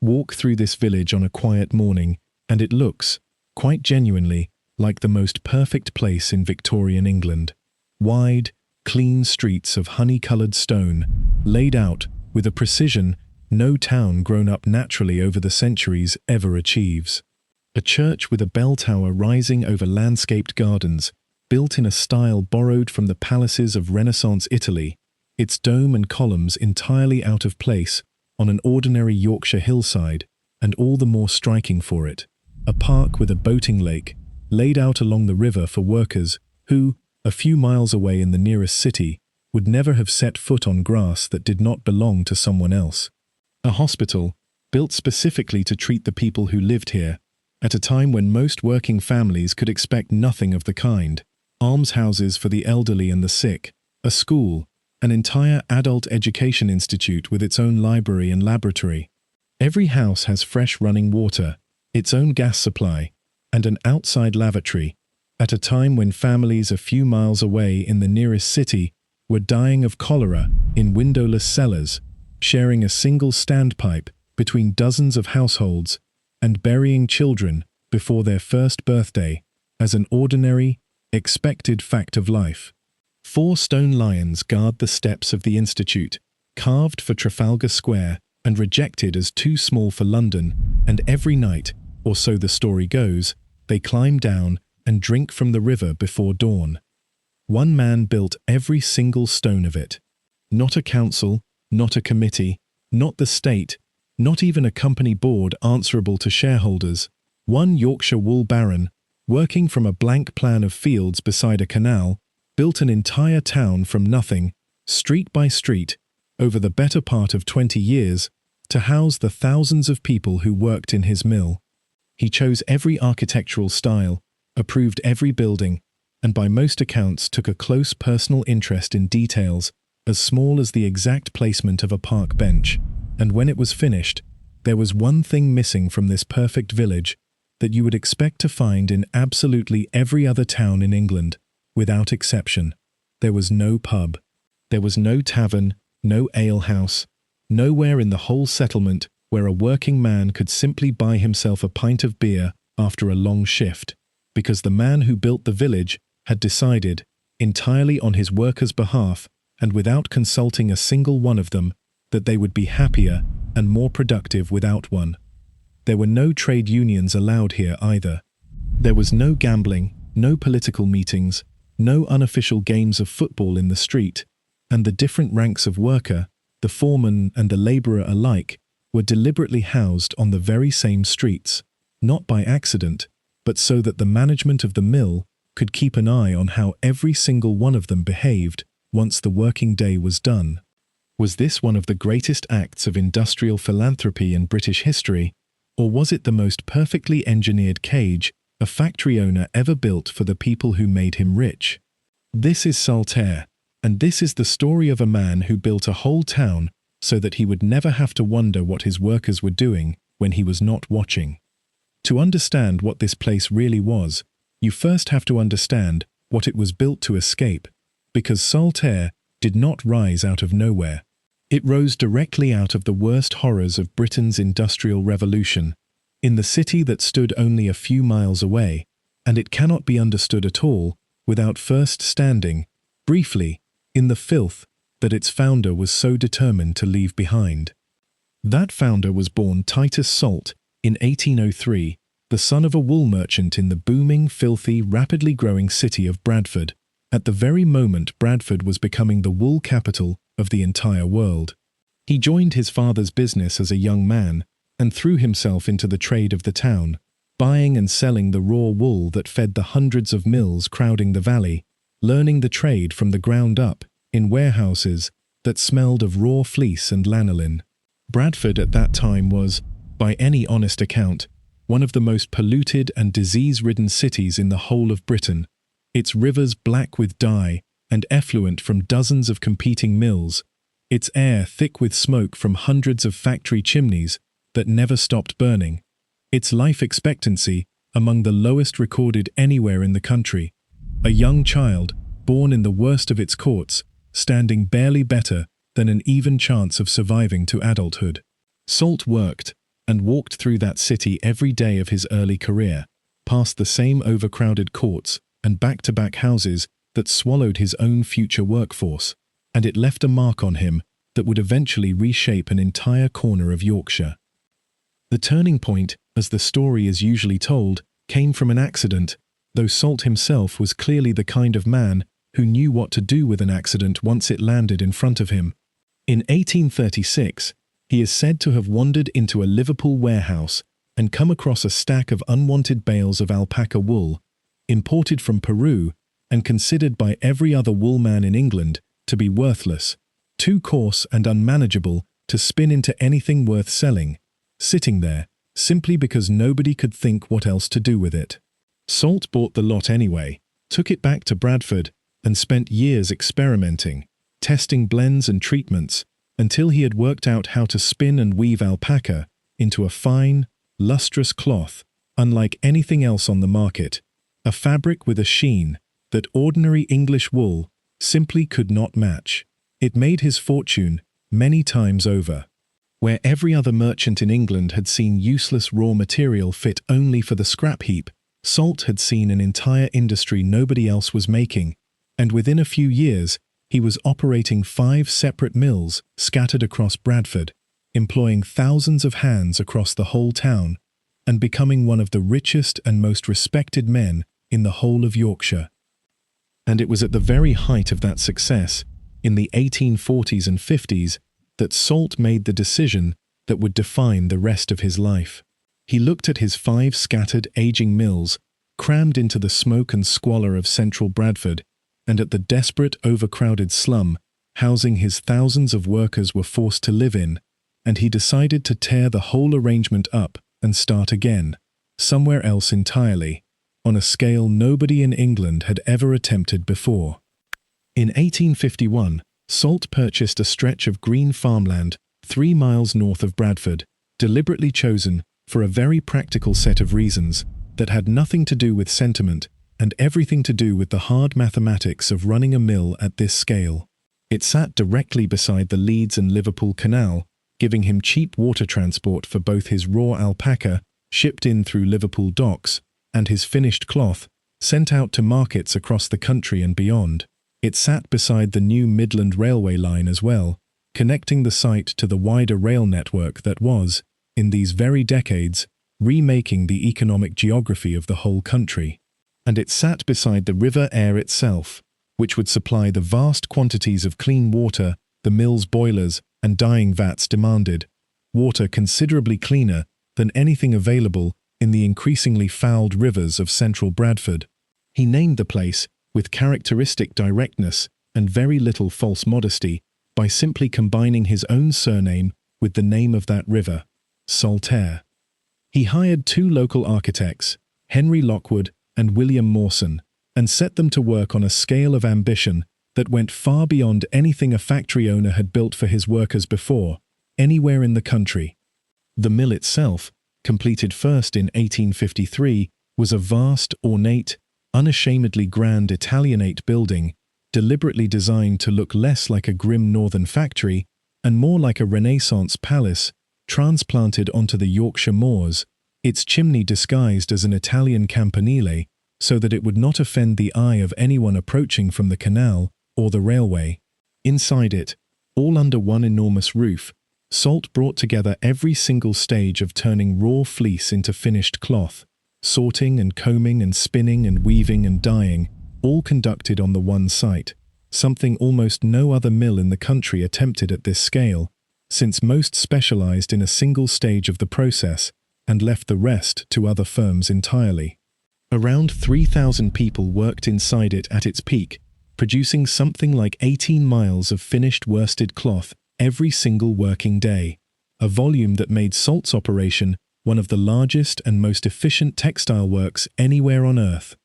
Walk through this village on a quiet morning, and it looks, quite genuinely, like the most perfect place in Victorian England. Wide, clean streets of honey-coloured stone, laid out with a precision no town grown up naturally over the centuries ever achieves. A church with a bell tower rising over landscaped gardens, built in a style borrowed from the palaces of Renaissance Italy, its dome and columns entirely out of place on an ordinary Yorkshire hillside, and all the more striking for it. A park with a boating lake, laid out along the river for workers who, a few miles away in the nearest city, would never have set foot on grass that did not belong to someone else. A hospital, built specifically to treat the people who lived here, at a time when most working families could expect nothing of the kind. Almshouses for the elderly and the sick, a school, an entire adult education institute with its own library and laboratory. Every house has fresh running water, its own gas supply, and an outside lavatory, at a time when families a few miles away in the nearest city were dying of cholera in windowless cellars, sharing a single standpipe between dozens of households, and burying children before their first birthday as an ordinary, expected fact of life. 4 stone lions guard the steps of the Institute, carved for Trafalgar Square and rejected as too small for London, and every night, or so the story goes, they climb down and drink from the river before dawn. One man built every single stone of it. Not a council, not a committee, not the state, not even a company board answerable to shareholders. One Yorkshire wool baron, working from a blank plan of fields beside a canal, built an entire town from nothing, street by street, over the better part of 20 years, to house the thousands of people who worked in his mill. He chose every architectural style, approved every building, and by most accounts took a close personal interest in details as small as the exact placement of a park bench. And when it was finished, there was one thing missing from this perfect village that you would expect to find in absolutely every other town in England, without exception. There was no pub. There was no tavern, no alehouse, nowhere in the whole settlement where a working man could simply buy himself a pint of beer after a long shift, because the man who built the village had decided, entirely on his workers' behalf and without consulting a single one of them, that they would be happier and more productive without one. There were no trade unions allowed here either. There was no gambling, no political meetings, no unofficial games of football in the street, and the different ranks of worker, the foreman and the labourer alike, were deliberately housed on the very same streets, not by accident, but so that the management of the mill could keep an eye on how every single one of them behaved once the working day was done. Was this one of the greatest acts of industrial philanthropy in British history, or was it the most perfectly engineered cage a factory owner ever built for the people who made him rich? This is Saltaire, and this is the story of a man who built a whole town so that he would never have to wonder what his workers were doing when he was not watching. To understand what this place really was, you first have to understand what it was built to escape, because Saltaire did not rise out of nowhere. It rose directly out of the worst horrors of Britain's Industrial Revolution, in the city that stood only a few miles away, and it cannot be understood at all without first standing, briefly, in the filth that its founder was so determined to leave behind. That founder was born Titus Salt in 1803, the son of a wool merchant in the booming, filthy, rapidly growing city of Bradford, at the very moment Bradford was becoming the wool capital of the entire world. He joined his father's business as a young man and threw himself into the trade of the town, buying and selling the raw wool that fed the hundreds of mills crowding the valley, learning the trade from the ground up in warehouses that smelled of raw fleece and lanolin. Bradford at that time was, by any honest account, one of the most polluted and disease-ridden cities in the whole of Britain, its rivers black with dye and effluent from dozens of competing mills, its air thick with smoke from hundreds of factory chimneys that never stopped burning, its life expectancy among the lowest recorded anywhere in the country, a young child, born in the worst of its courts, standing barely better than an even chance of surviving to adulthood. Salt worked, and walked through that city every day of his early career, past the same overcrowded courts and back-to-back houses that swallowed his own future workforce, and it left a mark on him that would eventually reshape an entire corner of Yorkshire. The turning point, as the story is usually told, came from an accident, though Salt himself was clearly the kind of man who knew what to do with an accident once it landed in front of him. In 1836, he is said to have wandered into a Liverpool warehouse and come across a stack of unwanted bales of alpaca wool, imported from Peru and considered by every other woolman in England to be worthless, too coarse and unmanageable to spin into anything worth selling, sitting there simply because nobody could think what else to do with it. Salt bought the lot anyway, took it back to Bradford, and spent years experimenting, testing blends and treatments, until he had worked out how to spin and weave alpaca into a fine, lustrous cloth, unlike anything else on the market, a fabric with a sheen that ordinary English wool simply could not match. It made his fortune many times over. Where every other merchant in England had seen useless raw material fit only for the scrap heap, Salt had seen an entire industry nobody else was making, and within a few years, he was operating 5 separate mills scattered across Bradford, employing thousands of hands across the whole town, and becoming one of the richest and most respected men in the whole of Yorkshire. And it was at the very height of that success, in the 1840s and 50s, that Salt made the decision that would define the rest of his life. He looked at his 5 scattered, aging mills, crammed into the smoke and squalor of central Bradford, and at the desperate, overcrowded slum housing his thousands of workers were forced to live in, and he decided to tear the whole arrangement up and start again, somewhere else entirely, on a scale nobody in England had ever attempted before. In 1851, Salt purchased a stretch of green farmland 3 miles north of Bradford, deliberately chosen for a very practical set of reasons that had nothing to do with sentiment and everything to do with the hard mathematics of running a mill at this scale. It sat directly beside the Leeds and Liverpool Canal, giving him cheap water transport for both his raw alpaca, shipped in through Liverpool docks, and his finished cloth, sent out to markets across the country and beyond. It sat beside the new Midland Railway line as well, connecting the site to the wider rail network that was, in these very decades, remaking the economic geography of the whole country. And it sat beside the River Aire itself, which would supply the vast quantities of clean water the mill's boilers and dyeing vats demanded, water considerably cleaner than anything available in the increasingly fouled rivers of central Bradford. He named the place, with characteristic directness and very little false modesty, by simply combining his own surname with the name of that river, Saltaire. He hired 2 local architects, Henry Lockwood and William Mawson, and set them to work on a scale of ambition that went far beyond anything a factory owner had built for his workers before, anywhere in the country. The mill itself, completed first in 1853, was a vast, ornate, unashamedly grand Italianate building, deliberately designed to look less like a grim northern factory and more like a Renaissance palace transplanted onto the Yorkshire moors, its chimney disguised as an Italian campanile so that it would not offend the eye of anyone approaching from the canal or the railway. Inside it, all under one enormous roof, Salt brought together every single stage of turning raw fleece into finished cloth, sorting and combing and spinning and weaving and dyeing, all conducted on the one site, something almost no other mill in the country attempted at this scale, since most specialized in a single stage of the process and left the rest to other firms entirely. Around 3,000 people worked inside it at its peak, producing something like 18 miles of finished worsted cloth every single working day, a volume that made Salt's operation one of the largest and most efficient textile works anywhere on earth.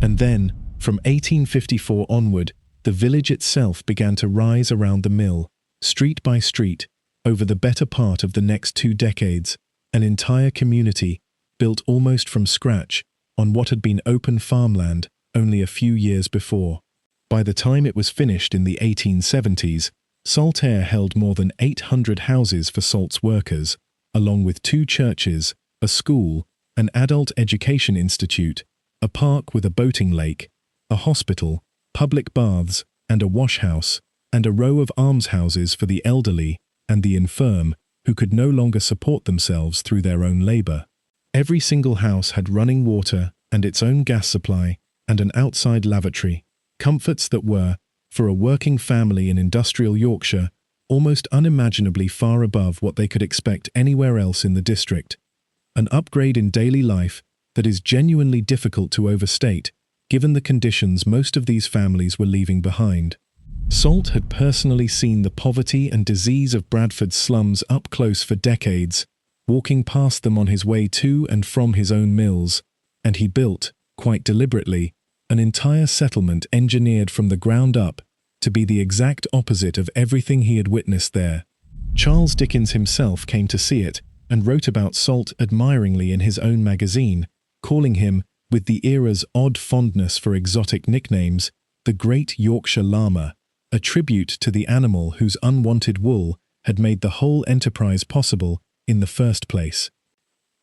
And then, from 1854 onward, the village itself began to rise around the mill, street by street, over the better part of the next 2 decades, an entire community, built almost from scratch, on what had been open farmland only a few years before. By the time it was finished in the 1870s, Saltaire held more than 800 houses for Salt's workers, along with 2 churches, a school, an adult education institute, a park with a boating lake, a hospital, public baths, and a wash house, and a row of almshouses for the elderly and the infirm who could no longer support themselves through their own labour. Every single house had running water and its own gas supply and an outside lavatory, comforts that were, for a working family in industrial Yorkshire, almost unimaginably far above what they could expect anywhere else in the district. An upgrade in daily life that is genuinely difficult to overstate, given the conditions most of these families were leaving behind. Salt had personally seen the poverty and disease of Bradford's slums up close for decades, walking past them on his way to and from his own mills, and he built, quite deliberately, an entire settlement engineered from the ground up to be the exact opposite of everything he had witnessed there. Charles Dickens himself came to see it and wrote about Salt admiringly in his own magazine, calling him, with the era's odd fondness for exotic nicknames, the Great Yorkshire Llama, a tribute to the animal whose unwanted wool had made the whole enterprise possible in the first place.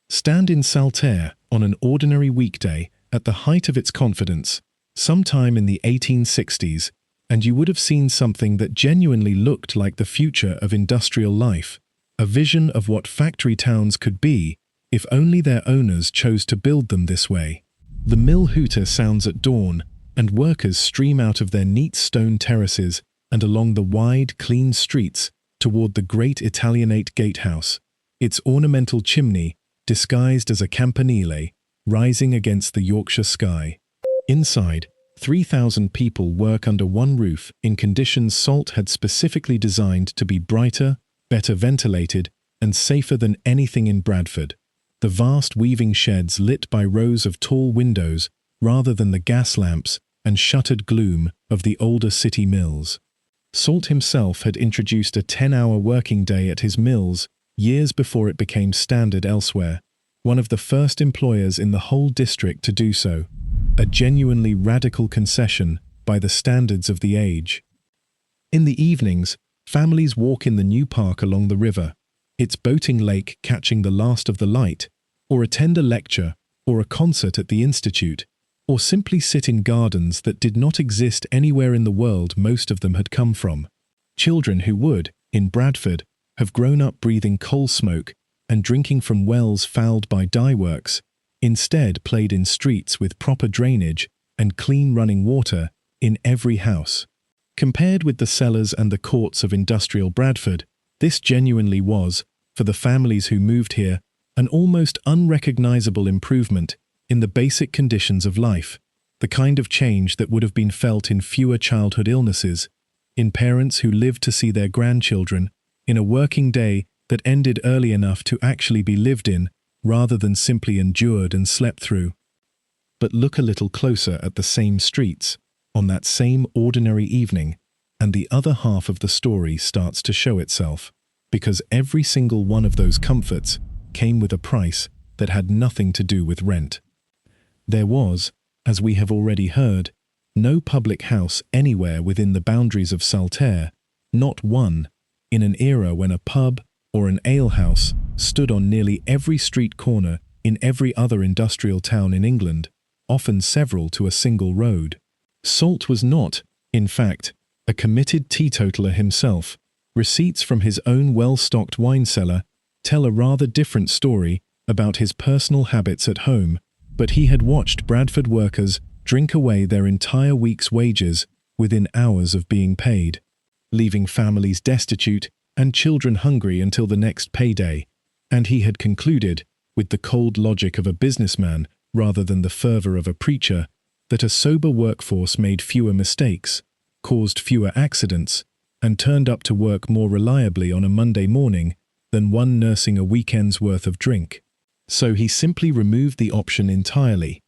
Stand in Saltaire on an ordinary weekday at the height of its confidence, sometime in the 1860s, and you would have seen something that genuinely looked like the future of industrial life, a vision of what factory towns could be if only their owners chose to build them this way. The mill hooter sounds at dawn, and workers stream out of their neat stone terraces and along the wide, clean streets toward the great Italianate gatehouse, its ornamental chimney disguised as a campanile rising against the Yorkshire sky. Inside, 3,000 people work under one roof in conditions Salt had specifically designed to be brighter, better ventilated, and safer than anything in Bradford. The vast weaving sheds lit by rows of tall windows rather than the gas lamps and shuttered gloom of the older city mills. Salt himself had introduced a 10-hour working day at his mills years before it became standard elsewhere, one of the first employers in the whole district to do so, a genuinely radical concession by the standards of the age. In the evenings, families walk in the new park along the river, its boating lake catching the last of the light, or attend a lecture or a concert at the institute, or simply sit in gardens that did not exist anywhere in the world most of them had come from. Children who would, in Bradford, have grown up breathing coal smoke and drinking from wells fouled by dye works, instead played in streets with proper drainage and clean running water in every house. Compared with the cellars and the courts of industrial Bradford, this genuinely was, for the families who moved here, an almost unrecognizable improvement in the basic conditions of life, the kind of change that would have been felt in fewer childhood illnesses, in parents who lived to see their grandchildren, in a working day that ended early enough to actually be lived in, rather than simply endured and slept through. But look a little closer at the same streets, on that same ordinary evening, and the other half of the story starts to show itself, because every single one of those comforts came with a price that had nothing to do with rent. There was, as we have already heard, no public house anywhere within the boundaries of Saltaire, not one, in an era when a pub or an alehouse stood on nearly every street corner in every other industrial town in England, often several to a single road. Salt was not, in fact, a committed teetotaler himself. Receipts from his own well-stocked wine cellar tell a rather different story about his personal habits at home, but he had watched Bradford workers drink away their entire week's wages within hours of being paid, leaving families destitute and children hungry until the next payday, and he had concluded, with the cold logic of a businessman rather than the fervour of a preacher, that a sober workforce made fewer mistakes, caused fewer accidents, and turned up to work more reliably on a Monday morning than one nursing a weekend's worth of drink. So he simply removed the option entirely.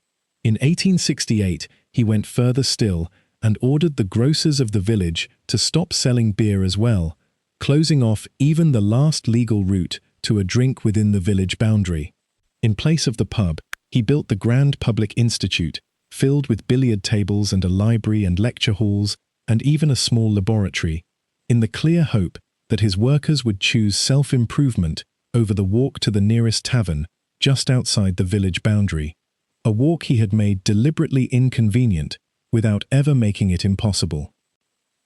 In 1868, he went further still and ordered the grocers of the village to stop selling beer as well, closing off even the last legal route to a drink within the village boundary. In place of the pub, he built the Grand Public Institute, filled with billiard tables and a library and lecture halls, and even a small laboratory, in the clear hope that his workers would choose self-improvement over the walk to the nearest tavern, just outside the village boundary. A walk he had made deliberately inconvenient, without ever making it impossible.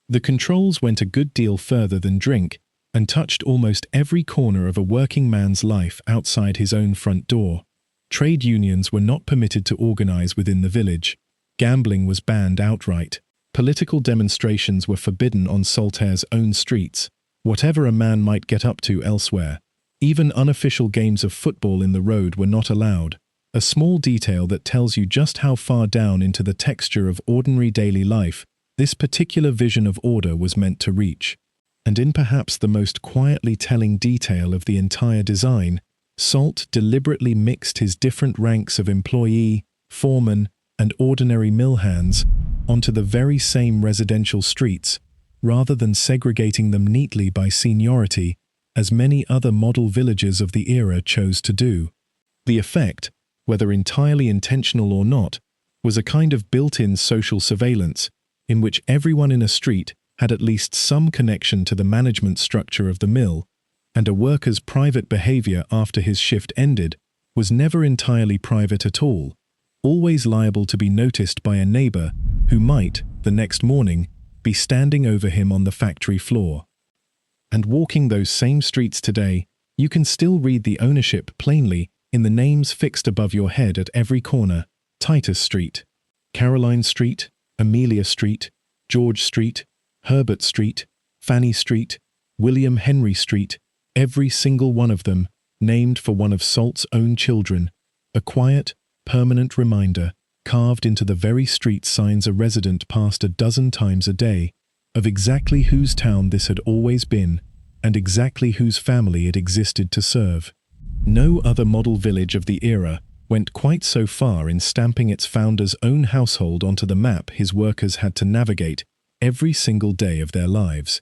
The controls went a good deal further than drink, and touched almost every corner of a working man's life outside his own front door. Trade unions were not permitted to organize within the village. Gambling was banned outright. Political demonstrations were forbidden on Saltaire's own streets, whatever a man might get up to elsewhere. Even unofficial games of football in the road were not allowed, a small detail that tells you just how far down into the texture of ordinary daily life this particular vision of order was meant to reach. And in perhaps the most quietly telling detail of the entire design, Salt deliberately mixed his different ranks of employee, foreman, and ordinary mill hands onto the very same residential streets, rather than segregating them neatly by seniority, as many other model villages of the era chose to do. The effect, whether entirely intentional or not, was a kind of built-in social surveillance, in which everyone in a street had at least some connection to the management structure of the mill, and a worker's private behavior after his shift ended was never entirely private at all, always liable to be noticed by a neighbor who might, the next morning, be standing over him on the factory floor. And walking those same streets today, you can still read the ownership plainly in the names fixed above your head at every corner: Titus Street, Caroline Street, Amelia Street, George Street, Herbert Street, Fanny Street, William Henry Street, every single one of them named for one of Salt's own children, a quiet, permanent reminder, carved into the very street signs a resident passed a dozen times a day, of exactly whose town this had always been, and exactly whose family it existed to serve. No other model village of the era went quite so far in stamping its founder's own household onto the map his workers had to navigate every single day of their lives.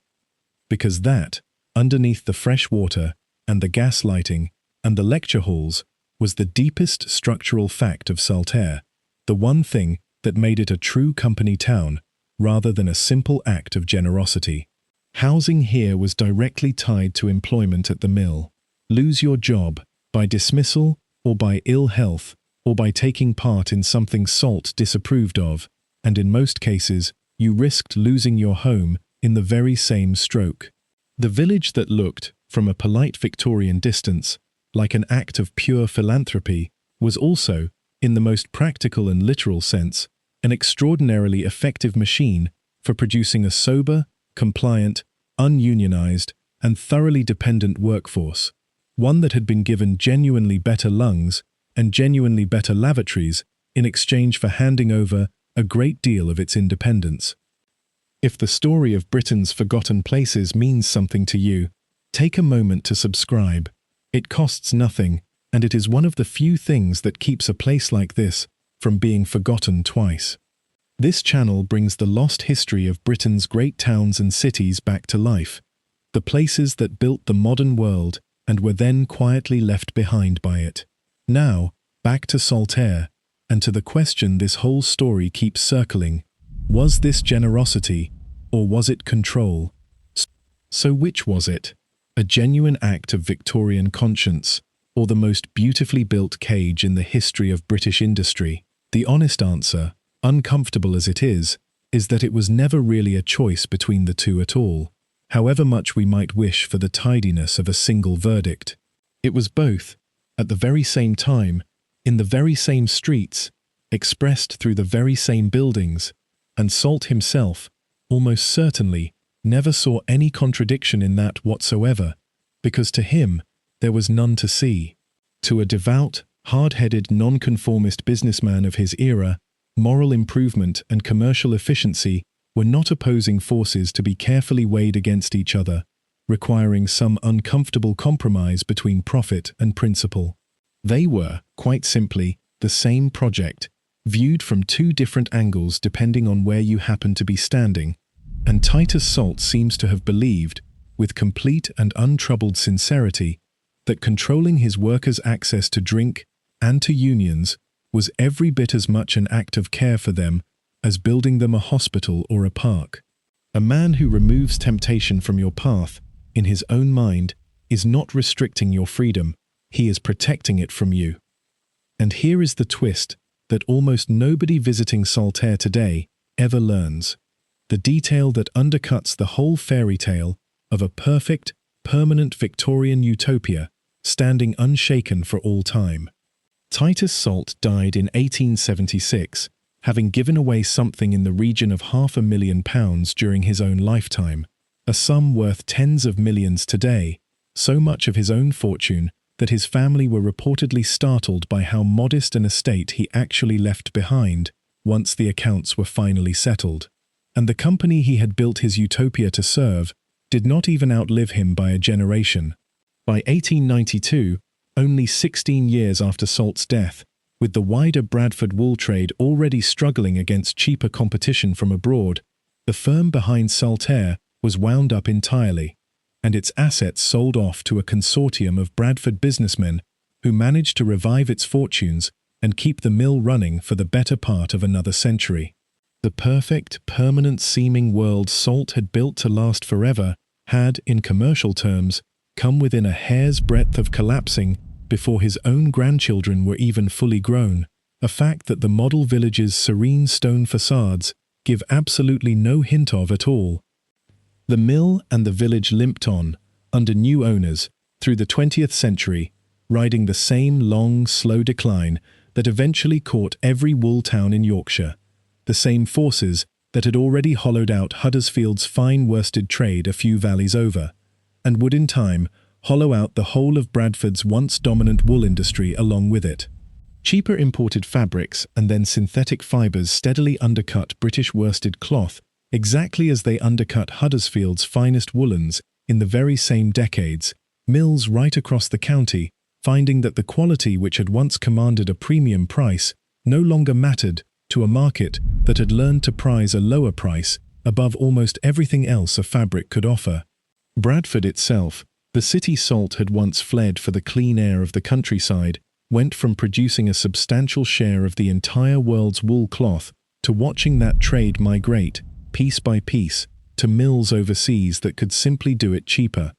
Because that, underneath the fresh water and the gas lighting and the lecture halls, was the deepest structural fact of Saltaire, the one thing that made it a true company town, rather than a simple act of generosity. Housing here was directly tied to employment at the mill. Lose your job by dismissal or by ill health or by taking part in something Salt disapproved of, and in most cases you risked losing your home in the very same stroke. The village that looked, from a polite Victorian distance, like an act of pure philanthropy, was also, in the most practical and literal sense, an extraordinarily effective machine for producing a sober, compliant, ununionized, and thoroughly dependent workforce, one that had been given genuinely better lungs and genuinely better lavatories in exchange for handing over a great deal of its independence. If the story of Britain's forgotten places means something to you, take a moment to subscribe. It costs nothing, and it is one of the few things that keeps a place like this from being forgotten twice. This channel brings the lost history of Britain's great towns and cities back to life, the places that built the modern world and were then quietly left behind by it. Now, back to Saltaire, and to the question this whole story keeps circling: was this generosity, or was it control? So which was it? A genuine act of Victorian conscience, or the most beautifully built cage in the history of British industry? The honest answer, uncomfortable as it is that it was never really a choice between the two at all, however much we might wish for the tidiness of a single verdict. It was both, at the very same time, in the very same streets, expressed through the very same buildings, and Salt himself, almost certainly, never saw any contradiction in that whatsoever, because to him there was none to see. To a devout, hard-headed nonconformist businessman of his era, moral improvement and commercial efficiency were not opposing forces to be carefully weighed against each other, requiring some uncomfortable compromise between profit and principle. They were, quite simply, the same project, viewed from two different angles depending on where you happen to be standing, and Titus Salt seems to have believed, with complete and untroubled sincerity, that controlling his workers' access to drink and to unions was every bit as much an act of care for them as building them a hospital or a park. A man who removes temptation from your path, in his own mind, is not restricting your freedom, he is protecting it from you. And here is the twist that almost nobody visiting Saltaire today ever learns. The detail that undercuts the whole fairy tale of a perfect, permanent Victorian utopia standing unshaken for all time. Titus Salt died in 1876, having given away something in the region of £500,000 during his own lifetime, a sum worth tens of millions today, so much of his own fortune that his family were reportedly startled by how modest an estate he actually left behind once the accounts were finally settled. And the company he had built his utopia to serve did not even outlive him by a generation. By 1892, only 16 years after Salt's death, with the wider Bradford wool trade already struggling against cheaper competition from abroad, the firm behind Saltaire was wound up entirely, and its assets sold off to a consortium of Bradford businessmen who managed to revive its fortunes and keep the mill running for the better part of another century. The perfect, permanent-seeming world Salt had built to last forever had, in commercial terms, come within a hair's breadth of collapsing before his own grandchildren were even fully grown, a fact that the model village's serene stone facades give absolutely no hint of at all. The mill and the village limped on, under new owners, through the 20th century, riding the same long, slow decline that eventually caught every wool town in Yorkshire, the same forces that had already hollowed out Huddersfield's fine worsted trade a few valleys over, and would in time hollow out the whole of Bradford's once dominant wool industry along with it. Cheaper imported fabrics and then synthetic fibres steadily undercut British worsted cloth exactly as they undercut Huddersfield's finest woolens in the very same decades, mills right across the county, finding that the quality which had once commanded a premium price no longer mattered to a market that had learned to prize a lower price above almost everything else a fabric could offer. Bradford itself, the city Salt had once fled for the clean air of the countryside, went from producing a substantial share of the entire world's wool cloth to watching that trade migrate, piece by piece, to mills overseas that could simply do it cheaper.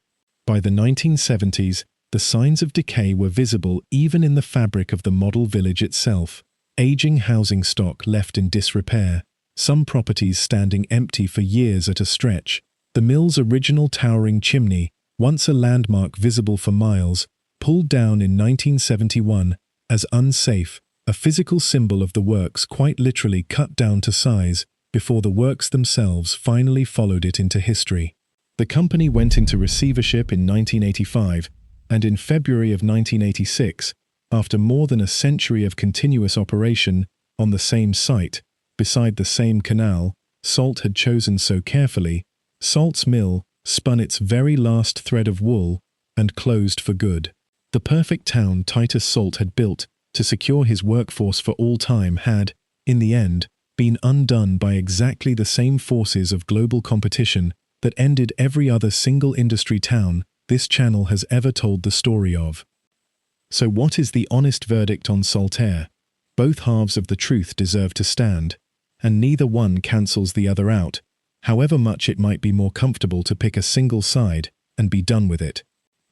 By the 1970s, the signs of decay were visible even in the fabric of the model village itself. Aging housing stock left in disrepair, some properties standing empty for years at a stretch. The mill's original towering chimney, once a landmark visible for miles, pulled down in 1971 as unsafe, a physical symbol of the works quite literally cut down to size before the works themselves finally followed it into history. The company went into receivership in 1985, and in February of 1986, after more than a century of continuous operation on the same site, beside the same canal Salt had chosen so carefully, Salt's mill spun its very last thread of wool and closed for good. The perfect town Titus Salt had built to secure his workforce for all time had, in the end, been undone by exactly the same forces of global competition that ended every other single industry town this channel has ever told the story of. So what is the honest verdict on Saltaire? Both halves of the truth deserve to stand, and neither one cancels the other out, however much it might be more comfortable to pick a single side and be done with it.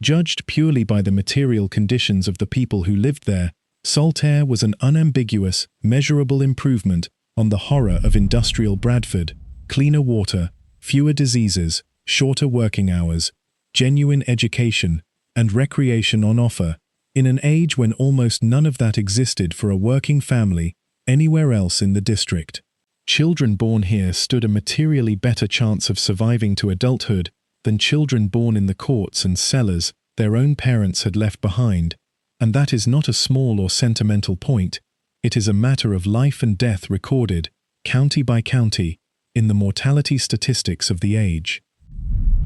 Judged purely by the material conditions of the people who lived there, Saltaire was an unambiguous, measurable improvement on the horror of industrial Bradford: cleaner water, fewer diseases, shorter working hours, genuine education, and recreation on offer, in an age when almost none of that existed for a working family anywhere else in the district. Children born here stood a materially better chance of surviving to adulthood than children born in the courts and cellars their own parents had left behind, and that is not a small or sentimental point. It is a matter of life and death recorded, county by county, in the mortality statistics of the age.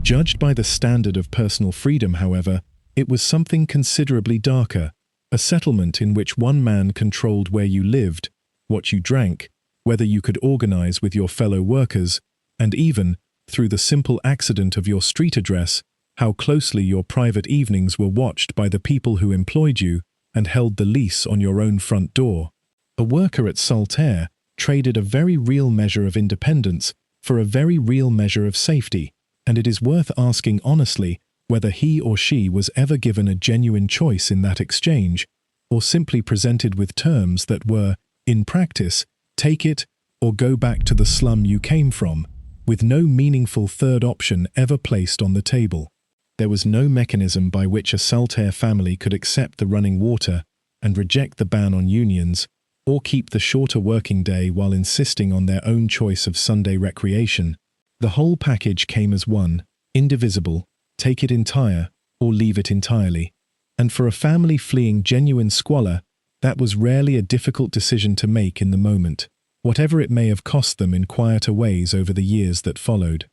Judged by the standard of personal freedom, however, it was something considerably darker, a settlement in which one man controlled where you lived, what you drank, whether you could organize with your fellow workers, and even, through the simple accident of your street address, how closely your private evenings were watched by the people who employed you and held the lease on your own front door. A worker at Saltaire traded a very real measure of independence for a very real measure of safety, and it is worth asking honestly whether he or she was ever given a genuine choice in that exchange, or simply presented with terms that were, in practice, take it or go back to the slum you came from, with no meaningful third option ever placed on the table. There was no mechanism by which a Saltaire family could accept the running water and reject the ban on unions, or keep the shorter working day while insisting on their own choice of Sunday recreation. The whole package came as one, indivisible, take it entire or leave it entirely. And for a family fleeing genuine squalor, that was rarely a difficult decision to make in the moment, whatever it may have cost them in quieter ways over the years that followed.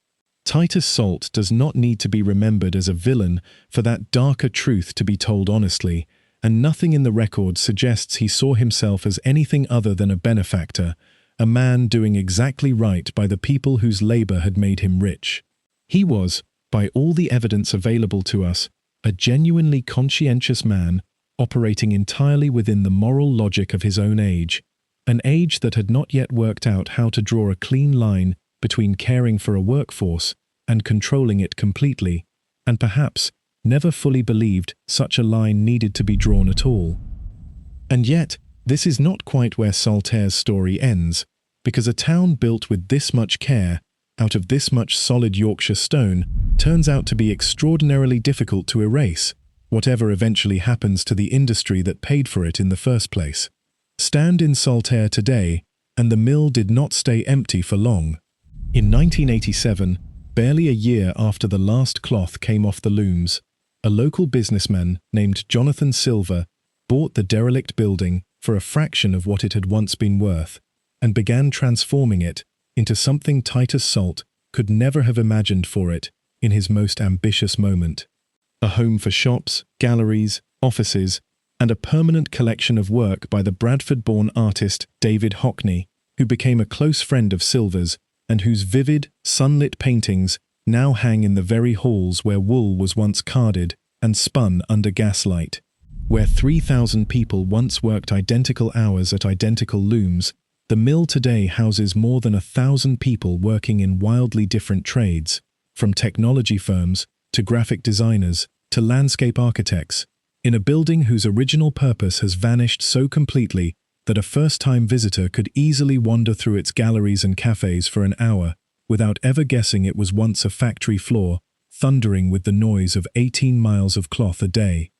Titus Salt does not need to be remembered as a villain for that darker truth to be told honestly, and nothing in the record suggests he saw himself as anything other than a benefactor, a man doing exactly right by the people whose labor had made him rich. He was, by all the evidence available to us, a genuinely conscientious man, operating entirely within the moral logic of his own age, an age that had not yet worked out how to draw a clean line between caring for a workforce and controlling it completely, and perhaps never fully believed such a line needed to be drawn at all. And yet, this is not quite where Saltaire's story ends, because a town built with this much care, out of this much solid Yorkshire stone, turns out to be extraordinarily difficult to erase, whatever eventually happens to the industry that paid for it in the first place. Stand in Saltaire today, and the mill did not stay empty for long. In 1987, barely a year after the last cloth came off the looms, a local businessman named Jonathan Silver bought the derelict building for a fraction of what it had once been worth, and began transforming it into something Titus Salt could never have imagined for it in his most ambitious moment. A home for shops, galleries, offices, and a permanent collection of work by the Bradford-born artist David Hockney, who became a close friend of Silver's and whose vivid, sunlit paintings now hang in the very halls where wool was once carded and spun under gaslight. Where 3,000 people once worked identical hours at identical looms, the mill today houses more than 1,000 people working in wildly different trades, from technology firms to graphic designers to landscape architects, in a building whose original purpose has vanished so completely that a first-time visitor could easily wander through its galleries and cafes for an hour without ever guessing it was once a factory floor, thundering with the noise of 18 miles of cloth a day.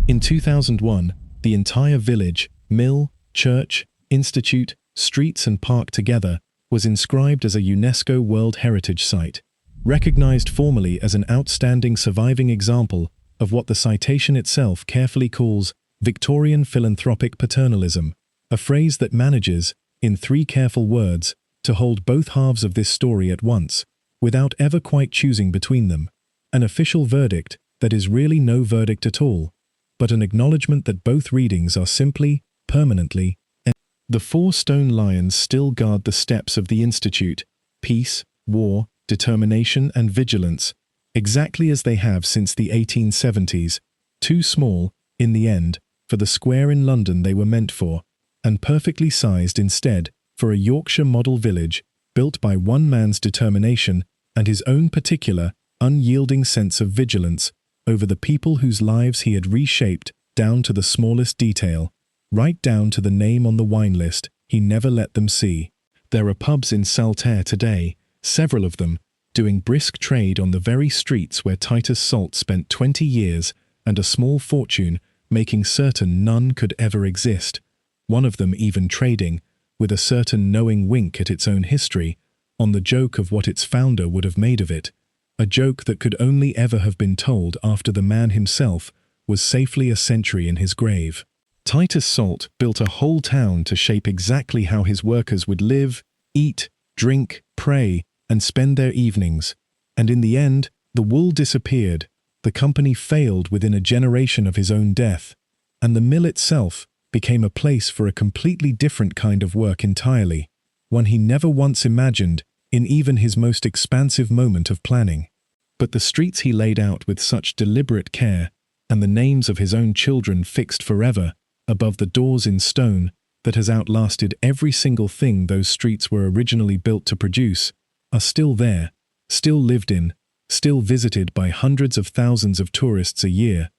In 2001, the entire village, mill, church, institute, streets and park together, was inscribed as a UNESCO World Heritage Site, recognized formally as an outstanding surviving example of what the citation itself carefully calls Victorian philanthropic paternalism, a phrase that manages, in 3 careful words, to hold both halves of this story at once, without ever quite choosing between them, an official verdict that is really no verdict at all, but an acknowledgement that both readings are simply, permanently, the 4 stone lions still guard the steps of the Institute, peace, war, determination and vigilance, exactly as they have since the 1870s, too small, in the end, for the square in London they were meant for, and perfectly sized instead for a Yorkshire model village built by one man's determination and his own particular, unyielding sense of vigilance over the people whose lives he had reshaped down to the smallest detail, right down to the name on the wine list he never let them see. There are pubs in Saltaire today, several of them, doing brisk trade on the very streets where Titus Salt spent 20 years and a small fortune making certain none could ever exist, one of them even trading, with a certain knowing wink at its own history, on the joke of what its founder would have made of it, a joke that could only ever have been told after the man himself was safely a century in his grave. Titus Salt built a whole town to shape exactly how his workers would live, eat, drink, pray, and spend their evenings, and in the end, the wool disappeared, the company failed within a generation of his own death, and the mill itself became a place for a completely different kind of work entirely, one he never once imagined in even his most expansive moment of planning. But the streets he laid out with such deliberate care, and the names of his own children fixed forever above the doors in stone that has outlasted every single thing those streets were originally built to produce, are still there, still lived in, still visited by hundreds of thousands of tourists a year,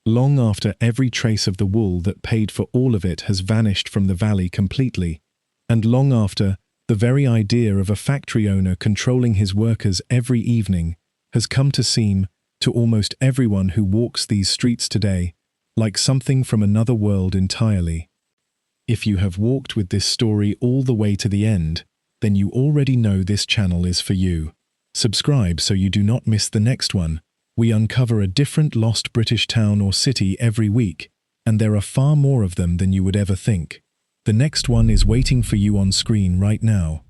long after every trace of the wool that paid for all of it has vanished from the valley completely, and long after the very idea of a factory owner controlling his workers every evening has come to seem, to almost everyone who walks these streets today, like something from another world entirely. If you have walked with this story all the way to the end, then you already know this channel is for you. Subscribe so you do not miss the next one. We uncover a different lost British town or city every week, and there are far more of them than you would ever think. The next one is waiting for you on screen right now.